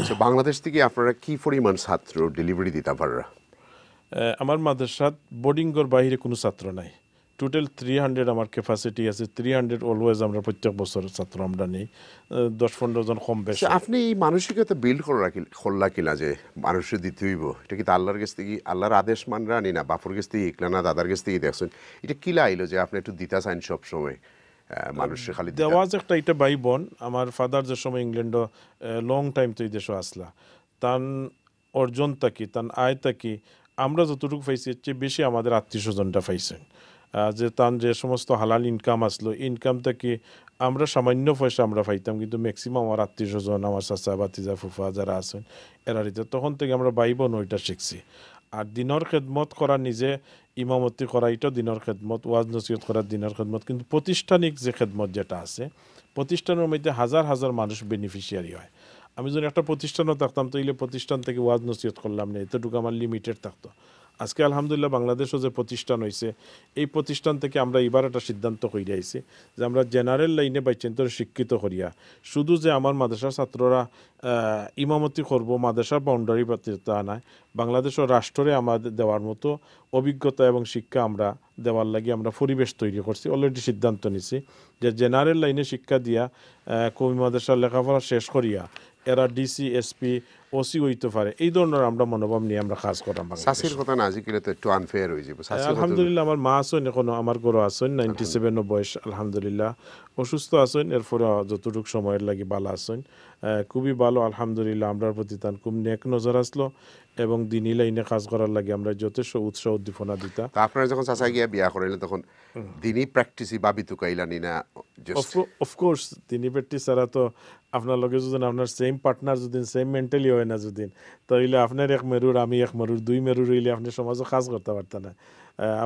So Bangladesh থেকে আপনারা কি পরিমাণ ছাত্র ডেলিভারি দিতে পাররা? আমার মাদ্রাসাত বোর্ডিংয়ের বাইরে কোনো ছাত্র নাই। টোটাল 300 আমার ক্যাপাসিটি আছে। 300 অলওয়েজ আমরা প্রত্যেক বছর ছাত্র আমরা নেই, 10-15 জন কম বেশি। আপনি এই মানসিকতা বিল্ড করলা কিনা যে মানুষের দিতে হইব, এটা কি আল্লাহর কাছ থেকে, আল্লাহর আদেশ মানরা আনি না বাপুর কাছ থেকে ইকলা না দাদার কাছ থেকে দেখছেন, এটা কিলা আইলো যে আপনি একটু দিতা চাইন সবসময় মানুষের খালি দেওয়াজ একটা এটা ভাই বোন আমার ফাদার যে সময় ইংল্যান্ড লং টাইম তো এই দেশে আসলা, তান অর্জন থাকি তান আয় থাকি আমরা যতটুকু পাইছি এর চেয়ে বেশি আমাদের আত্মীয় স্বজনটা পাইছেন। যে তান যে সমস্ত হালাল ইনকাম আসলো, ইনকাম থেকে আমরা সামান্য পয়সা আমরা পাইতাম, কিন্তু ম্যাক্সিমাম আমার আত্মীয় স্বজন, আমার চাচা বাতিজা ফুফা যারা আছেন এরা দিতে, তখন থেকে আমরা ভাই বোন ওইটা শিখছি। আর দিনের খেদমত করা, নিজে ইমামতি করা, এটাও দিনের খেদমত, ওয়াজ নসিহত করা দিনের খেদমত, কিন্তু প্রতিষ্ঠানিক যে খেদমত যেটা আছে, প্রতিষ্ঠানের মধ্যে হাজার হাজার মানুষ বেনিফিশিয়ারি হয়। আমি যদি একটা প্রতিষ্ঠানও থাকতাম তো এই প্রতিষ্ঠান থেকে ওয়াজ নসিহত করলাম না, এতটুকু আমার লিমিটেড থাকতো। আজকে আলহামদুলিল্লাহ বাংলাদেশও যে প্রতিষ্ঠান হয়েছে, এই প্রতিষ্ঠান থেকে আমরা এবার একটা সিদ্ধান্ত করিয়া আইছি যে আমরা জেনারেল লাইনে বাইচেন্তর শিক্ষিত করিয়া শুধু যে আমার মাদ্রাসার ছাত্ররা ইমামতি করব মাদ্রাসার বাউন্ডারি তা নয়, বাংলাদেশের রাষ্ট্রে আমাদের দেওয়ার মতো অভিজ্ঞতা এবং শিক্ষা আমরা দেওয়ার লাগে আমরা পরিবেশ তৈরি করছি। অলরেডি সিদ্ধান্ত নিছি যে জেনারেল লাইনে শিক্ষা দিয়া কমি মাদ্রাসার লেখাপড়া শেষ করিয়া এরা ডিসি এসপি ওসি হইতে পারে, এই ধরনের আমরা মনোভাব নিয়ে আমরা কাজ করাম। শাসির কথা না জিকিলে তো একটু আনফেয়ার হয়ে যাবে। আলহামদুলিল্লাহ আমার মা আছেন এখনো, আমার গরু আছেন 97 বয়স, আলহামদুলিল্লাহ অসুস্থ আছেন, এরপরে যতটুকু সময়ের লাগে ভালো আছেন, খুবই ভালো আলহামদুলিল্লাহ। আমরার প্রতি তার খুব নেক নজর আসলো এবং দিনই লাইনে কাজ করার লাগে আমরা যথেষ্ট উৎসাহ উদ্দীপনা দিতা। আপনারা যখন চাচা গিয়া বিয়া করাইলেন তখন দিনই প্র্যাকটিসই ভাবি তুকাইলানি না? অফকোর্স দিনই প্র্যাকটিস ছাড়া তো আপনার লগে যদি আপনার সেম পার্টনার যদি সেম মেন্টালি হয় না যদি, তাহলে আপনার এক মেরুর আমি এক মেরুর, দুই মেরুর হইলে আপনি সমাজে কাজ করতে পারতেন না।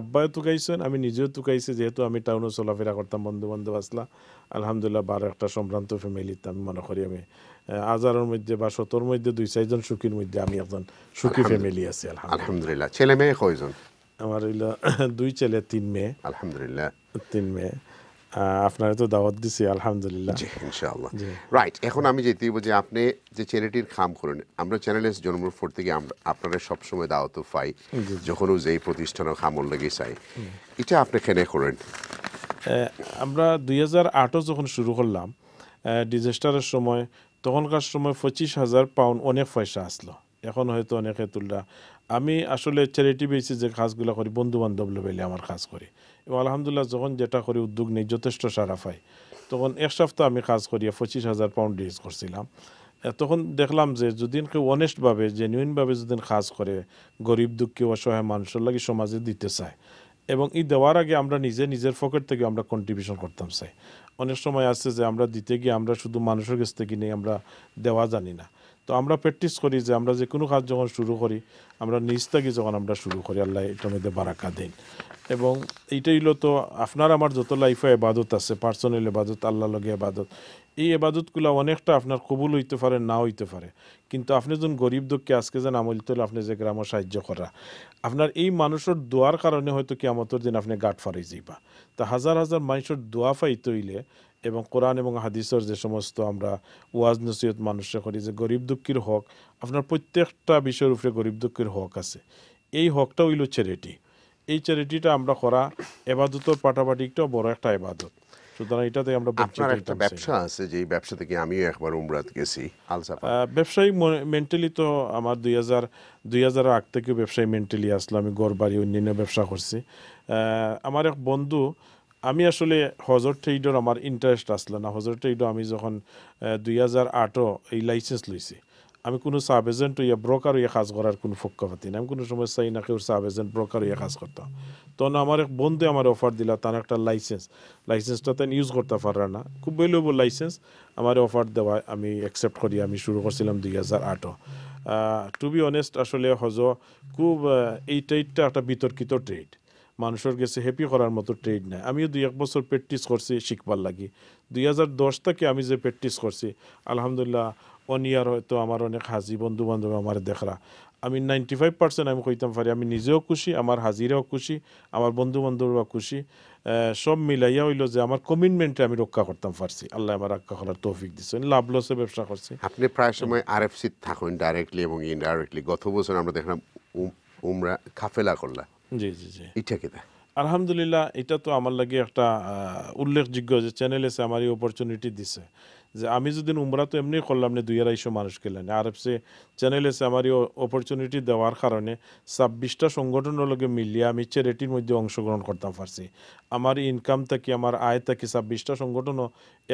আব্বাও তুকাইছেন, আমি নিজেও তুকাইছি, যেহেতু আমি টাউনে চলাফেরা করতাম, বন্ধু বান্ধব আসলা আলহামদুলিল্লাহ। বারো একটা সম্ভ্রান্ত ফ্যামিলিতে আমি মনে করি আমি হাজারের মধ্যে বা 100-র মধ্যে 2-4 জন সুখীর মধ্যে আমি একজন সুখী ফ্যামিলি আছি আলহামদুলিল্লাহ। ছেলে মেয়ে কয়জন? আমার হইল 2 ছেলে 3 মেয়ে। আলহামদুলিল্লাহ। 3 মেয়ে। আপনারা তো দাওয়াত দিছি আলহামদুলিল্লাহ। জি ইনশাআল্লাহ। রাইট, এখন আমি যেতেই যে আপনি যে চ্যারিটির কাম করেন, আমরা চ্যানেল জন্মর পর থেকে আমরা আপনারা সবসময় দাওয়াত পাই, যখনও যেই প্রতিষ্ঠানও খামর লেগে চাই, এটা আপনি কেন করেন? আমরা 2008 যখন শুরু করলাম ডিজাস্টারের সময়, তখনকার সময় 25,000 পাউন্ড অনেক পয়সা আসলো, এখন হয়তো অনেকে তুললা। আমি আসলে চ্যারিটি বেসিস যে কাজগুলো করি বন্ধু বান্ধব লেভেলে আমার কাজ করি, এবং আলহামদুলিল্লাহ যখন যেটা করি উদ্যোগ নেই যথেষ্ট সারা পাই। তখন এক সপ্তাহ আমি কাজ করিয়া 25,000 পাউন্ড রিলিজ করছিলাম। তখন দেখলাম যে যদি কেউ অনেস্টভাবে জেনুইনভাবে যদি কাজ করে, গরিব দুঃখী অসহায় মানুষের লাগে সমাজে দিতে চায়, এবং এই দেওয়ার আগে আমরা নিজের পকেট থেকে আমরা কন্ট্রিবিউশন করতাম চাই। অনেক সময় আছে যে আমরা দিতে গিয়ে আমরা শুধু মানুষের কাছ থেকে নিয়ে আমরা দেওয়া জানি না। তো আমরা প্র্যাকটিস করি যে আমরা যে কোনো কাজ যখন শুরু করি আমরা নিজ থেকে যখন আমরা শুরু করি, আল্লাহ এটার মধ্যে বারাকা দেন। এবং এইটাই হলো তো আপনার আমার যত লাইফে এবাদত আছে, পার্সোনাল এবাদত, আল্লাহ লগে এবাদত, এই এবাদতগুলো অনেকটা আপনার কবুল হইতে পারে না হইতে পারে, কিন্তু আপনি যখন গরিব দুঃখকে আজকে যেন আমল তোলে আপনি যে গ্রামে সাহায্য করা, আপনার এই মানুষের দোয়ার কারণে হয়তো কিয়ামতের দিন আপনি গাঁট ফারাই যাইবা। তা হাজার হাজার মানুষের দোয়া পাইতে হইলে, এবং কোরআন এবং হাদিসের যে সমস্ত আমরা ওয়াজ নসিহত মানুষে করি যে গরিব দুঃখীর হক, আপনার প্রত্যেকটা বিষয়ের উপরে গরিব দুঃখীর হক আছে, এই হকটা হইল চ্যারিটি। এই চ্যারিটিটা আমরা করা এবাদতের পাটাপাটি একটাও বড় একটা এবাদত, সুতরাং এটাতে আমরা আপনার একটা ব্যবসা আছে যে ব্যবসা থেকে আমিও একবার উমরাত গেছি, আলসাফা। ব্যবসায়ী মেন্টালি তো আমার 2008 থেকে ব্যবসায়ী মেন্টালি আসলো, আমি ঘর বাড়ি অন্যান্য ব্যবসা করছি। আমার এক বন্ধু, আমি আসলে হজর ট্রেডর আমার ইন্টারেস্ট আসলো না, হজর ট্রেডর আমি যখন 2008 এই লাইসেন্স লইছি, আমি কোনো সাব এজেন্ট ইয়া ব্রোকার ইয়ে কাজ করার কোনো পক্ষপাতি না, আমি কোনো সময় চাই না কেউ সাব এজেন্ট ব্রোকার ইয়ে কাজ করতাম। তখন আমার এক বন্ধু আমার অফার দিলা, তার একটা লাইসেন্সটা তাই ইউজ করতে পারা না, খুব ভ্যালুয়েবল লাইসেন্স, আমার অফার দেওয়া আমি অ্যাকসেপ্ট করি, আমি শুরু করছিলাম 2008। টু বি অনেস্ট আসলে হজ খুব এই ট্রেডটা একটা বিতর্কিত ট্রেড, মানুষের কাছে হ্যাপি করার মতো ট্রেড নাই। আমিও 2-1 বছর প্র্যাকটিস করছি শিখবার লাগি। 2010 থেকে আমি যে প্র্যাকটিস করছি আলহামদুলিল্লাহ অনিয়ার হয়তো আমার অনেক হাজি বন্ধু বান্ধব আমার দেখরা আমি 95% আমি কইতাম পারি আমি নিজেও খুশি, আমার হাজিরাও খুশি, আমার বন্ধু বান্ধবরাও খুশি। সব মিলাইয়া হইলো যে আমার কমিটমেন্টে আমি রক্ষা করতাম পারছি, আল্লাহ আমার রক্ষা করার তৌফিক দিচ্ছে, লাভ লসে ব্যবসা করছি। আপনি প্রায় সময় আরএফসি থাকুন ডাইরেক্টলি এবং ইনডাইরেক্টলি। গত বছর আমরা দেখলাম উমরা কাফেলা করলা, জি জি জি, এটা কেটা? আলহামদুলিল্লাহ এটা তো আমার লাগে একটা উল্লেখযোগ্য যে চ্যানেল এসে আমার এই অপরচুনিটি দিছে যে আমি যদি উমরা তো এমনি করলাম না, 2-250 মানুষ গেলেন, আর এফসে চ্যানেল এসে আমার এই অপরচুনিটি দেওয়ার কারণে 26টা সংগঠনের লগে মিলিয়ে আমি চ্যারিটির মধ্যে অংশগ্রহণ করতাম পারছি। আমার ইনকাম থেকে আমার আয় থেকে 26টা সংগঠনও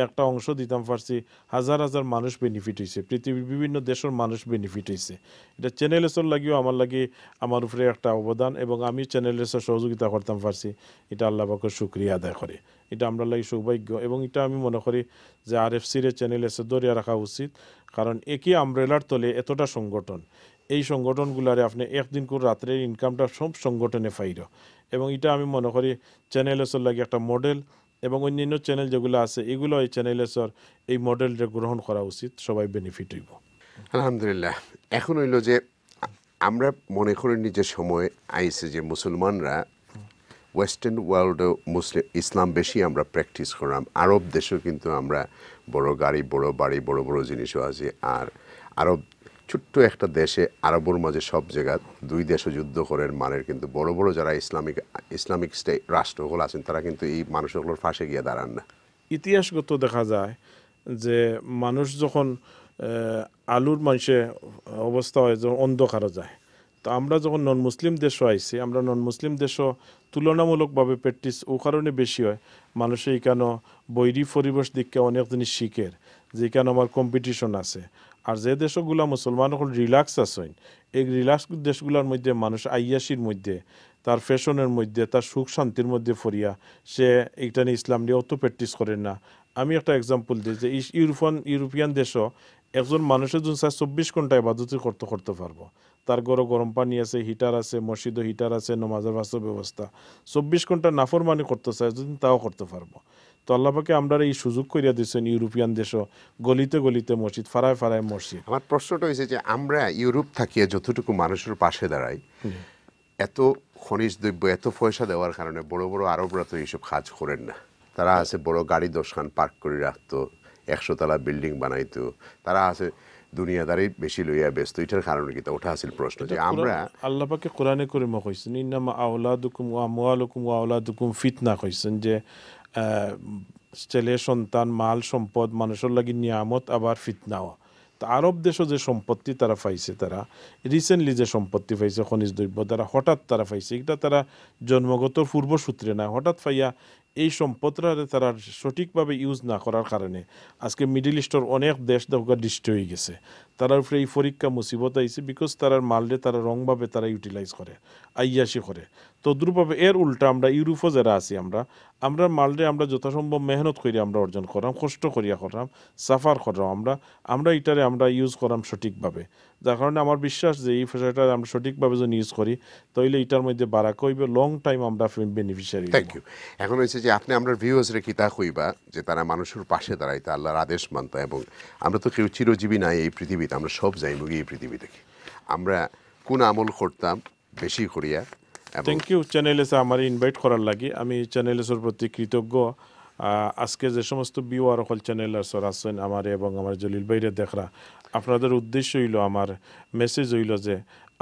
একটা অংশ দিতাম পারছি। হাজার হাজার মানুষ বেনিফিট হয়েছে, পৃথিবীর বিভিন্ন দেশের মানুষ বেনিফিট হয়েছে। এটা চ্যানেল এসের লাগিও আমার লাগে আমার উপরে একটা অবদান, এবং আমি চ্যানেল এসের সহযোগিতা করতাম পারছি, এটা আল্লাহ পাকের শুকরিয়া আদায় করে। এটা আমরা লাগে সৌভাগ্য, এবং এটা আমি মনে করি যে আরএফসির চ্যানেল এসে ধরিয়া রাখা উচিত, কারণ একই আমব্রেলার তলে এতটা সংগঠন, এই সংগঠনগুলারে আপনি একদিন করে রাত্রের ইনকামটা সব সংগঠনে ফাইর, এবং এটা আমি মনে করি চ্যানেল এসের লাগে একটা মডেল, এবং অন্যান্য চ্যানেল যেগুলো আছে এগুলো এই চ্যানেল এসের এই মডেলটা গ্রহণ করা উচিত, সবাই বেনিফিট হইব। আলহামদুলিল্লাহ। এখন হইল যে আমরা মনে করি যে সময় আইছে যে মুসলমানরা ওয়েস্টার্ন ওয়ার্ল্ডে মুসলিম ইসলাম বেশি আমরা প্র্যাকটিস করলাম। আরব দেশেও কিন্তু আমরা বড় গাড়ি, বড় বাড়ি, বড় বড় জিনিসও আছে। আর আরব ছোট্ট একটা দেশে, আরবের মাঝে সব জায়গা দুই দেশও যুদ্ধ করেন মানের, কিন্তু বড় বড় যারা ইসলামিক স্টেট রাষ্ট্রগুলো আছেন তারা কিন্তু এই মানুষগুলোর ফাঁসে গিয়ে দাঁড়ান না। ইতিহাসগত দেখা যায় যে মানুষ যখন আলুর মাংসে অবস্থা হয় যখন অন্ধকারও যায়, তো আমরা যখন নন মুসলিম দেশও আইছি, আমরা নন মুসলিম দেশও তুলনামূলকভাবে প্র্যাকটিস ও কারণে বেশি হয়, মানুষে এখানে বৈরী পরিবেশ দিককে অনেক জিনিস শিখের, যে এখানে আমার কম্পিটিশন আছে। আর যে দেশগুলা মুসলমান হল রিল্যাক্স আছেন, এই রিল্যাক্স দেশগুলোর মধ্যে মানুষ আইয়াসির মধ্যে, তার ফ্যাশনের মধ্যে, তার সুখ শান্তির মধ্যে ফরিয়া সে এইটা নিয়ে ইসলাম নিয়ে অত প্র্যাকটিস করেন না। আমি একটা এক্সাম্পল দিই যে ইউরোপিয়ান দেশও একজন মানুষের জন্য 24 ঘন্টা ইবাদত করতে পারবো, তার ঘরে গরম পানি আছে, হিটার আছে, মসজিদও হিটার আছে, নমাজের বাস্তব ব্যবস্থা, 24 ঘন্টা নাফরমানি করতে চায় যদি তাও করতে পারবো। তো আল্লাহ পাকে আমরা এই সুযোগ করিয়া দিচ্ছেন ইউরোপিয়ান দেশও, গলিতে গলিতে মসজিদ, ফাড়ায় ফাড়ায় মসজিদ। আমার প্রশ্নটা হয়েছে যে আমরা ইউরোপ থাকিয়ে যতটুকু মানুষের পাশে দাঁড়াই, এত খনিজ দ্রব্য, এত পয়সা দেওয়ার কারণে বড় বড় আরবরা তো এইসব কাজ করেন না। তারা আছে বড় গাড়ি 10 খান পার্ক করে রাখতো, 100 তলা বিল্ডিং বানাইতো, তারা আছে দুনিয়াদারি বেশি লইয়া ব্যস্ত। এটার কারণে কি? ওটা আছিল প্রশ্ন যে আমরা আল্লাহ পাকে কোরআনে করিমে কইছেন ইন্নামা আওলাদুকুম ওয়া আমওয়ালুকুম ওয়া আওলাদুকুম ফিতনা, কইছেন যে ছেলে সন্তান, মাল সম্পদ মানুষের লাগি নিয়ামত, আবার ফিতনাও। তো আরব দেশও যে সম্পত্তি তারা পাইছে, তারা রিসেন্টলি যে সম্পত্তি পাইছে খনিজ দ্রব্য, তারা হঠাৎ তারা পাইছে, এটা তারা জন্মগত পূর্বসূত্রে না, হঠাৎ পাইয়া এই সম্পদটা তারা সঠিকভাবে ইউজ না করার কারণে আজকে মিডিল ইস্টের অনেক দেশ দেখা দৃষ্টি হয়ে গেছে। তারার উপরে এই পরীক্ষা মুসিবত আইছে, বিকজ তারার মালরে তারা রংভাবে তারা ইউটিলাইজ করে, আইয়াসি করে। তদ্রুপভাবে এর উল্টা আমরা ইউরোপও যারা আছি, আমরা মালরে আমরা যথাসম্ভব মেহনত করি আমরা অর্জন করাম, কষ্ট করিয়া করাম, সাফার করাম, আমরা এটারে আমরা ইউজ করাম সঠিকভাবে। যার কারণে আমার বিশ্বাস যে এই ফসলটা আমরা সঠিকভাবে যদি ইউজ করি তাহলে এটার মধ্যে বারাক হইবে, লং টাইম আমরা বেনিফিশিয়ারি। Thank you. এখন হয়েছে যে আপনি আমরা ভিউয়ার্সরে কিতা কইবা যে তারা মানুষের পাশে দাঁড়াইতে, আল্লাহর আদেশ মানতে, এবং আমরা তো কেউ চিরজীবী নাই এই পৃথিবীতে, আমরা সব যাইমুগি এই পৃথিবী থেকে। আমরা কোন আমল করতাম বেশি করিয়া? থ্যাংক ইউ চ্যানেলেসে আমার ইনভাইট করার লাগি, আমি চ্যানেলেসের প্রতি কৃতজ্ঞ। আজকে যে সমস্ত ভিউয়ার হল চ্যানেলার্সর আছেন আমার এবং আমার জলিল ভাইরে দেখরা, আপনাদের উদ্দেশ্য হইল, আমার মেসেজ হইল যে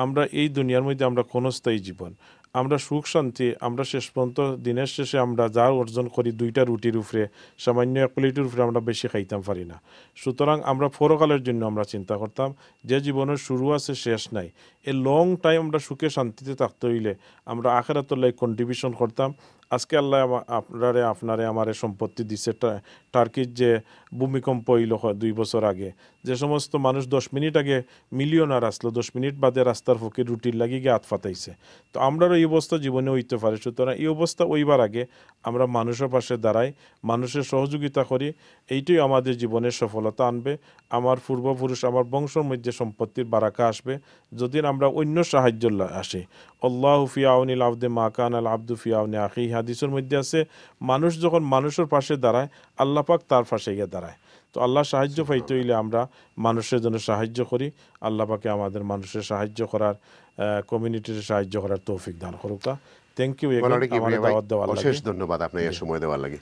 আমরা এই দুনিয়ার মধ্যে আমরা ক্ষণস্থায়ী জীবন, আমরা সুখ শান্তি, আমরা শেষ পর্যন্ত দিনের শেষে আমরা যা অর্জন করি 2টা রুটির উপরে, সামান্য 1 প্লেটের উপরে আমরা বেশি খাইতাম পারি না। সুতরাং আমরা পরকালের জন্য আমরা চিন্তা করতাম যে জীবনের শুরু আছে শেষ নাই, এ লং টাইম আমরা সুখে শান্তিতে থাকতে হইলে আমরা আখিরাতের লাগি কন্ট্রিবিউশন করতাম। আজকে আল্লাহ আপনারে আমারে সম্পত্তি দিছে, টার্কির যে ভূমিকম্প হইল 2 বছর আগে, যে সমস্ত মানুষ 10 মিনিট আগে মিলিয়নার আসলো, 10 মিনিট বাদে রাস্তার ফকির রুটির লাগি গিয়ে হাত ফাটাইছে। তো আমরারও এই অবস্থা জীবনে হইতে পারে। সুতরাং এই অবস্থা ওইবার আগে আমরা মানুষের পাশে দাঁড়াই, মানুষের সহযোগিতা করি, এইটাই আমাদের জীবনের সফলতা আনবে। আমার পূর্বপুরুষ, আমার বংশের মধ্যে সম্পত্তির বারাকা আসবে যদি আমরা অন্য সাহায্য আসে। আল্লাহু ফি আউনিল আবদি মা কানা আল আবদু ফি আউনি আখিহি হাদিসের মধ্যে আছে মানুষ যখন মানুষের পাশে দাঁড়ায় আল্লাহ পাক তার পাশে গিয়ে দাঁড়ায়। তো আল্লাহ সাহায্য পাইতে হইলে আমরা মানুষের জন্য সাহায্য করি। আল্লাহ পাকে আমাদের মানুষের সাহায্য করার কমিউনিটির সাহায্য করার তৌফিক দান করুক। থ্যাংক ইউ মৌলানা কিবরিয়া আমাদের ভাই, দাওয়াত দেওয়ার অশেষ লাগে। ধন্যবাদ আপনাকে সময় দেওয়ার লাগে।